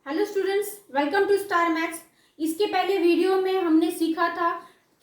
Hello students, welcome to star maths. इसके पहले video में हमने सीखा था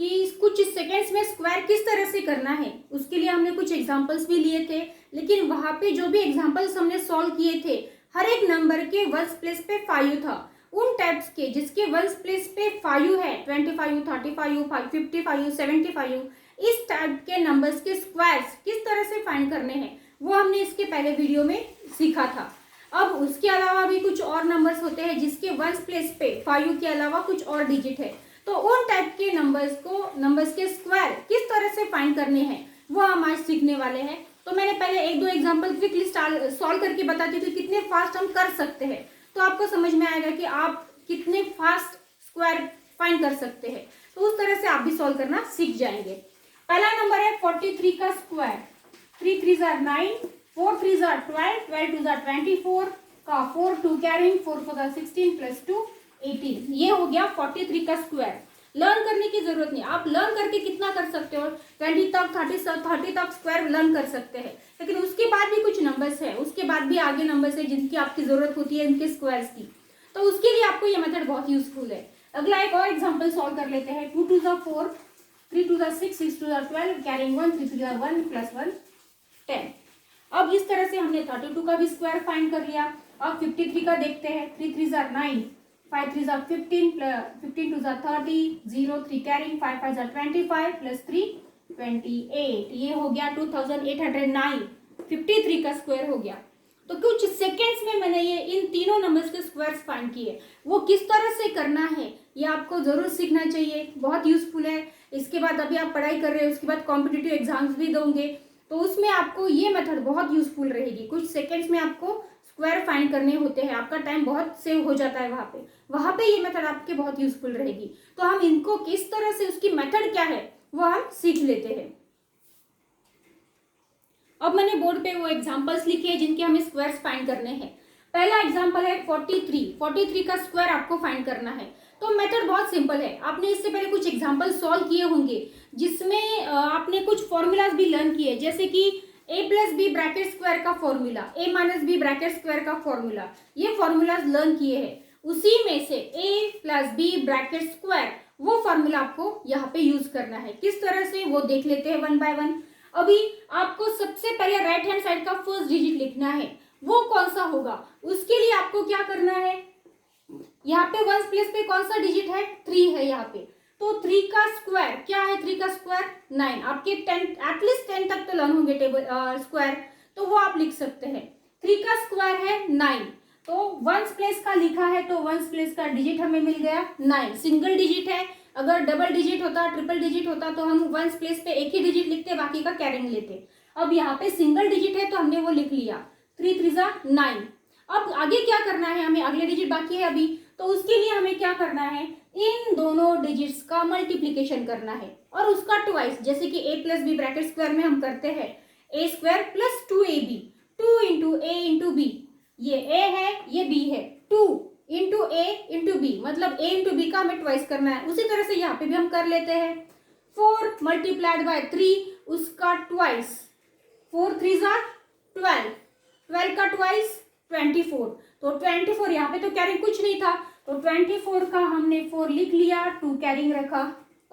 कि कुछ सेकेंड्स में स्क्वायर किस तरह से करना है। उसके लिए हमने कुछ एग्जांपल्स भी लिए थे, लेकिन वहां पे जो भी एग्जांपल्स हमने सॉल्व किए थे, हर एक नंबर के वंस प्लेस पे 5 था। उन टाइप्स के जिसके वंस प्लेस पे 5 है, 25, 35, 55, 75, इस टाइप के नंबर्स के स्क्वायर्स किस तरह से फाइंड करने हैं, वो हमने इसके पहले वीडियो में सीखा था। अब उसके अलावा भी कुछ और नंबर्स होते हैं जिसके वंस प्लेस पे 5 के अलावा कुछ और डिजिट है, तो उन टाइप के नंबर्स के स्क्वायर किस तरह से फाइंड करने हैं वो हम आज सीखने वाले हैं। तो मैंने पहले एक दो एग्जांपल क्विकली सॉल्व करके बताती थी कितने फास्ट हम कर सकते हैं, तो आपको समझ में आएगा कि आप कितने फास्ट स्क्वायर फाइंड कर सकते हैं। तो उस तरह से आप भी सॉल्व करना सीख जाएंगे। पहला नंबर है 43 का स्क्वायर। 3 3 are 9, 4 3 are 12, 12 2 are 24 का 4 2 कैरिंग 4 4 are 16 प्लस 2 18। ये हो गया 43 का स्क्वायर। लर्न करने की जरूरत नहीं, आप लर्न करके कितना कर सकते हो, 20 तक 30 तक स्क्वायर लर्न कर सकते हैं। लेकिन उसके बाद भी कुछ नंबर्स है, उसके बाद भी आगे नंबर्स है जिनकी आपकी जरूरत होती है इनके स्क्वायर्स की, तो उसके लिए आपको ये मेथड बहुत यूजफुल है। अगला एक और एग्जाम्पल सॉल्व कर लेते हैं। 2 2 4, 3 2 6, 6 2 12, कैरिंग 1, 3 3 1 प्लस 1 10। अब इस तरह से हमने 32 का भी स्क्वायर फाइंड कर लिया। अब 53 का देखते हैं। 3 3 are 9, 5 3 are 15, 15 2 are 30, 0 3 carrying 5 5 are 25 plus 3 28। ये हो गया 2809। 53 का स्क्वायर हो गया। तो कुछ सेकेंड्स में मैंने ये इन तीनों नंबर्स के स्क्वायर्स फाइंड किए। वो किस तरह से करना है ये आपको जरूर सीखना चाहिए, बहुत यूजफुल है। इसके बाद अभी आप पढ़ाई कर रहे हो, उसके बाद कॉम्पिटिटिव एग्जाम्स भी दोगे, तो उसमें आपको ये मेथड बहुत यूजफुल रहेगी। कुछ सेकंड्स में आपको स्क्वायर फाइंड करने होते हैं, आपका टाइम बहुत सेव हो जाता है वहां पे ये मेथड आपके बहुत यूजफुल रहेगी। तो हम इनको किस तरह से, उसकी मेथड क्या है वो हम सीख लेते हैं। अब मैंने बोर्ड पे वो एग्जांपल्स लिखे हैं जिनके हमें स्क्वायर्स फाइंड करने हैं। पहला एग्जांपल है 43 का स्क्वायर आपको फाइंड करना है। तो मेथड बहुत सिंपल है। आपने इससे पहले कुछ एग्जांपल सॉल्व किए होंगे जिसमें आपने कुछ फॉर्मूलाज भी लर्न किए, जैसे कि a plus B bracket square का formula, a minus b bracket square का फॉर्मूला, ये फॉर्मूलाज लर्न किए हैं। उसी में से a plus B bracket square, वो फॉर्मूला आपको यहाँ पे यूज करना है। किस तरह से वो देख लेते हैं वन बाय वन। अभी आपको सबसे पहले राइट हैंड साइड का फर्स्ट डिजिट लिखना है, वो कौन सा होगा। उसके लिए आपको क्या करना है, यहाँ पे वंस प्लेस पे कौन सा डिजिट है, 3 है यहाँ पे। तो 3 का स्क्वायर क्या है, 3 का स्क्वायर 9। आपके 10 एटलीस्ट 10 तक तो लर्न होंगे टेबल स्क्वायर, तो वो आप लिख सकते हैं। 3 का स्क्वायर है 9, तो वंस प्लेस का लिखा है, तो वंस प्लेस का डिजिट हमें मिल गया 9। सिंगल डिजिट है, अगर डबल डिजिट होता, ट्रिपल डिजिट होता तो हम वंस प्लेस पे एक ही डिजिट लिखते, बाकी का कैरिंग लेते। अब यहाँ पे सिंगल डिजिट है तो हमने वो लिख लिया, 3 3 9। अब आगे क्या करना है, हमें अगले डिजिट बाकी है अभी, तो उसके लिए हमें क्या करना है, इन दोनों डिजिट्स का मल्टीप्लीकेशन करना है और उसका ट्वाइस, जैसे कि a plus B bracket square में हम करते हैं a square plus 2ab, 2 into A into B. ये a है, ये b है, 2 इंटू ए इंटू बी, मतलब a इंटू बी का हमें ट्वाइस करना है। उसी तरह से यहाँ पे भी हम कर लेते हैं। 4 मल्टीप्लाइड बाय 3, उसका ट्वाइस, 4 3 12, 12 का ट्वाइस 24। तो 24 यहाँ पे तो कैरिंग कुछ नहीं था, तो 24 का हमने 4 लिख लिया, 2 कैरिंग रखा।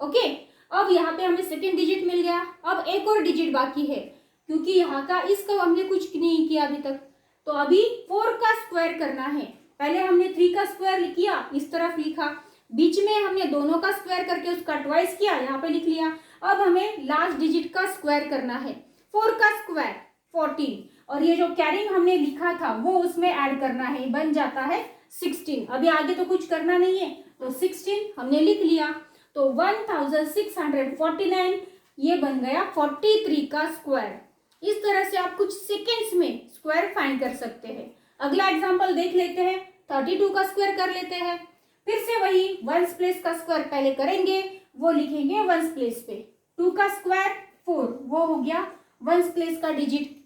ओके, अब यहाँ पे हमें सेकेंड डिजिट मिल गया। अब एक और डिजिट बाकी है, क्योंकि यहाँ का इसका हमने कुछ नहीं किया अभी तक, तो अभी 4 का स्क्वायर करना है। पहले हमने 3 का स्क्वायर किया, इस तरफ लिखा, बीच में हमने दोनों का स्क्वायर करके उसका ट्वाइस किया, यहाँ पे लिख लिया। अब हमें लास्ट डिजिट का स्क्वायर करना है। 4 का स्क्वायर 14, और ये जो कैरिंग हमने लिखा था वो उसमें ऐड करना है, बन जाता है 16। अभी आगे तो कुछ करना नहीं है, तो 16 हमने लिख लिया, तो 1649 ये बन गया 43 का स्क्वायर। इस तरह से आप कुछ सेकेंड्स में स्क्वायर फाइंड कर सकते हैं। अगला एग्जांपल देख लेते हैं। 32 का स्क्वायर कर लेते हैं। फिर से वही वंस प्लेस का स्क्वायर पहले करेंगे, वो लिखेंगे वंस प्लेस पे। 2 का स्क्वायर 4, वो हो गया वंस प्लेस का डिजिट।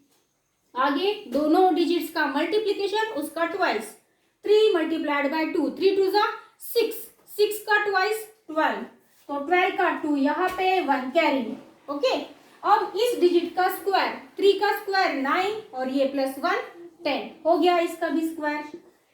आगे दोनों डिजिट्स का मल्टीप्लीकेशन, उसका ट्वाइस, 3 मल्टीप्लाइड बाय 2, 3 2 6, 6 का ट्वाइस 12, तो 12 का 2 यहाँ पे 1 कैरिंग। ओके, अब इस डिजिट का स्क्वायर, 3 का स्क्वायर 9 और ये प्लस 1 10 हो गया, इसका भी स्क्वायर।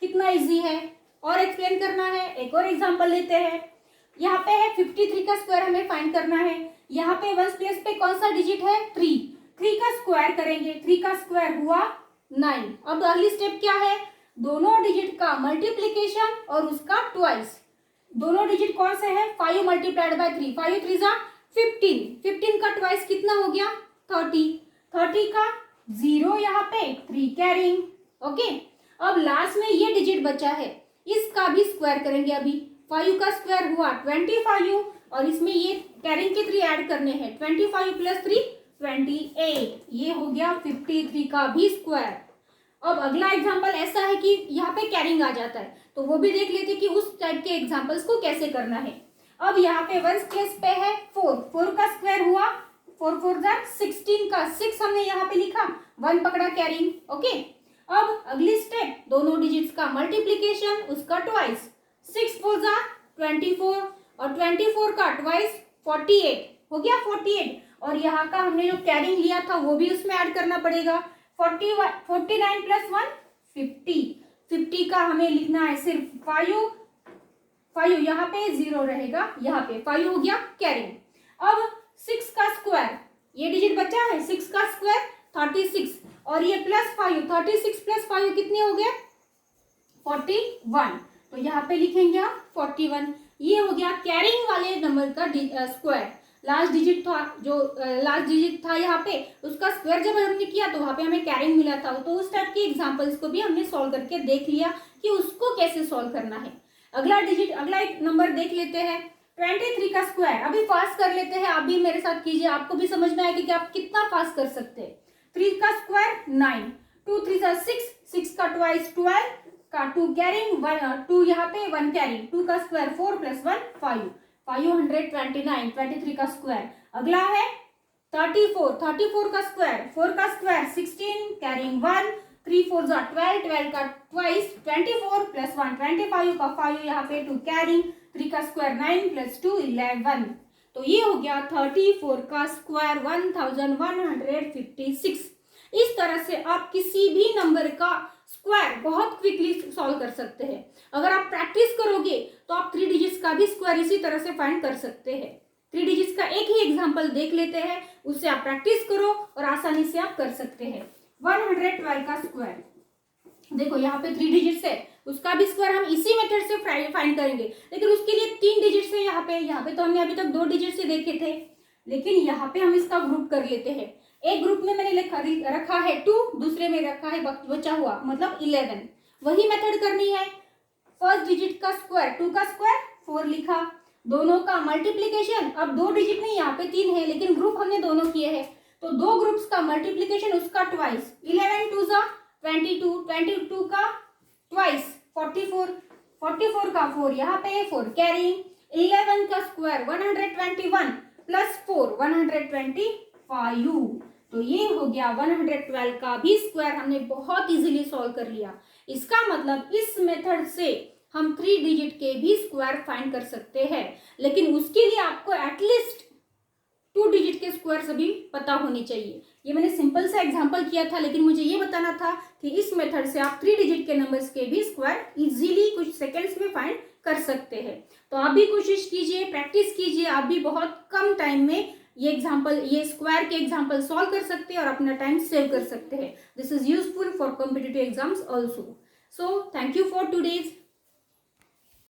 कितना इजी है, और एक्सप्लेन करना है, एक और एग्जांपल लेते हैं। यहाँ पे है 53 का स्क्वायर हमें फाइंड करना है। यहाँ पे 1 प्लेस पे कौन सा डिजिट है? 3। 3 का स्क्वायर करेंगे, 3 का स्क्वायर हुआ 9। अब अगली स्टेप क्या है? दोनों डिजिट का मल्टीप्लीकेशन और उसका ट्वाइस। दोनों डिजिट कौन से है? 5 मल्टीप्लाइड बाय 3, 5 3 जा 15। 15 का ट्वाइस कितना हो गया? 30। 30 का 0 यहाँ पे, 3 कैरिंग। ओके, अब लास्ट में ये डिजिट बचा है, इसका भी स्क्वायर करेंगे। अभी 5 का स्क्वायर हुआ 25 और इसमें ये कैरिंग के 3 ऐड करने हैं, 25 प्लस 3 28। ये हो गया 53 का भी स्क्वायर। अब अगला एग्जांपल ऐसा है कि यहाँ पे कैरिंग आ जाता है, तो वो भी देख लेते कि उस टाइप के एग्जांपल्स को कैसे करना है। अब यहाँ पे 1 प्लेस पे है 4, 4 का स्क्वायर हुआ 4 4 जा 16 का 6 हमने यहाँ पे लिखा, 1 पकड़ा कैरिंग। ओके, अब अगली स्टेप, दोनों डिजिट्स का मल्टीप्लीकेशन, उसका ट्वाइस। 6 4 जा 24 और 24 का ट्वाइस 48 हो गया 48। और यहाँ का हमने जो कैरिंग लिया था वो भी उसमें ऐड करना पड़ेगा। 49 प्लस 1 50। 50 का हमें लिखना है सिर्फ 5 यहाँ पे 0 रहेगा, यहाँ पे 5 हो गया कैरिंग। अब 6 का स्क्वायर, ये डिजिट बचा है, 6 का स्क्वायर 36 और ये प्लस 5, 36 प्लस 5 कितने हो गए? 41। तो यहाँ पे लिखेंगे आप 41। ये हो गया कैरिंग वाले नंबर का स्क्वायर। लास्ट डिजिट था, जो लास्ट डिजिट था यहाँ पे, उसका स्क्वायर जब हमने किया तो वहाँ पे हमें कैरिंग मिला था। तो उस टाइप की एग्जांपल्स को भी हमने सॉल्व करके देख लिया कि उसको कैसे सॉल्व करना है। अगला डिजिट, अगला एक नंबर देख लेते हैं, 23 का स्क्वायर। अभी फास्ट कर लेते हैं, आप भी मेरे साथ कीजिए, आपको भी समझना है कि आप कितना फास्ट कर सकते हैं। 3 का स्क्वायर 9, 2 3 जा 6, 6 का ट्वाइस 12 का 2 कैरिंग, 2 यहाँ पे 1 कैरिंग, 2 का स्क्वायर 4 प्लस 1 5, 529। 23 का स्क्वायर। अगला है 34, 34 का स्क्वायर, 4 का स्क्वायर 16 कैरिंग 1, 3 4 जा 12, 12 का ट्वाइस 24 प्लस 1 25 का 5 यहाँ पे 2 कैरिंग, 3 का स्क्वायर 9 प्लस 2 11। तो ये हो गया 34 का स्क्वायर 1156। इस तरह से आप किसी भी नंबर का स्क्वायर बहुत क्विकली सॉल्व कर सकते हैं। अगर आप प्रैक्टिस करोगे तो आप 3 डिजिट्स का भी स्क्वायर इसी तरह से फाइंड कर सकते हैं। 3 डिजिट्स का एक ही एग्जांपल देख लेते हैं, उससे आप प्रैक्टिस करो और आसानी से आप कर सकते हैं। 112 का स्क्वायर, देखो यहाँ पे 3 डिजिट्स है, उसका भी स्क्वायर हम इसी मेथड से फाइंड करेंगे, लेकिन उसके लिए 3 डिजिट्स है। यहाँ पे तो हमने अभी तक 2 डिजिट से देखे थे, लेकिन यहाँ पे हम इसका ग्रुप कर लेते हैं। एक ग्रुप में मैंने रखा है 2, दूसरे में रखा है बचा हुआ मतलब 11। वही मेथड करनी है। फर्स्ट डिजिट का स्क्वायर 2 का स्क्वायर 4 लिखा, दोनों का मल्टीप्लीकेशन, अब 2 डिजिट नहीं यहाँ पे 3 है, लेकिन ग्रुप हमने दोनों किए हैं, तो 2 ग्रुप्स का मल्टीप्लीकेशन उसका ट्वाइस, 11 2 जा 22, 22 का ट्वाइस 44, 44 का 4 यहाँ पे 4 कैरिंग, 11 का स्क्वायर 121 प्लस 4 125। तो ये हो गया 112 का भी स्क्वायर हमने बहुत इजीली सॉल्व कर लिया। इसका मतलब इस मेथड से हम 3 डिजिट के भी स्क्वायर फाइंड कर सकते हैं, लेकिन उसके लिए आपको एटलीस्ट 2 डिजिट के स्क्वायर सभी पता होने चाहिए। ये मैंने सिंपल सा एग्जांपल किया था, लेकिन मुझे ये बताना था कि इस मेथड से आप 3 डिजिट के नंबर्स के भी स्क्वायर इजीली कुछ सेकंड्स में फाइंड कर सकते हैं। तो आप भी कोशिश कीजिए, प्रैक्टिस कीजिए, आप भी बहुत कम टाइम में ये स्क्वायर के एग्जांपल सॉल्व कर सकते हैं और अपना टाइम सेव कर सकते हैं। This is useful for competitive exams also. So thank you for today's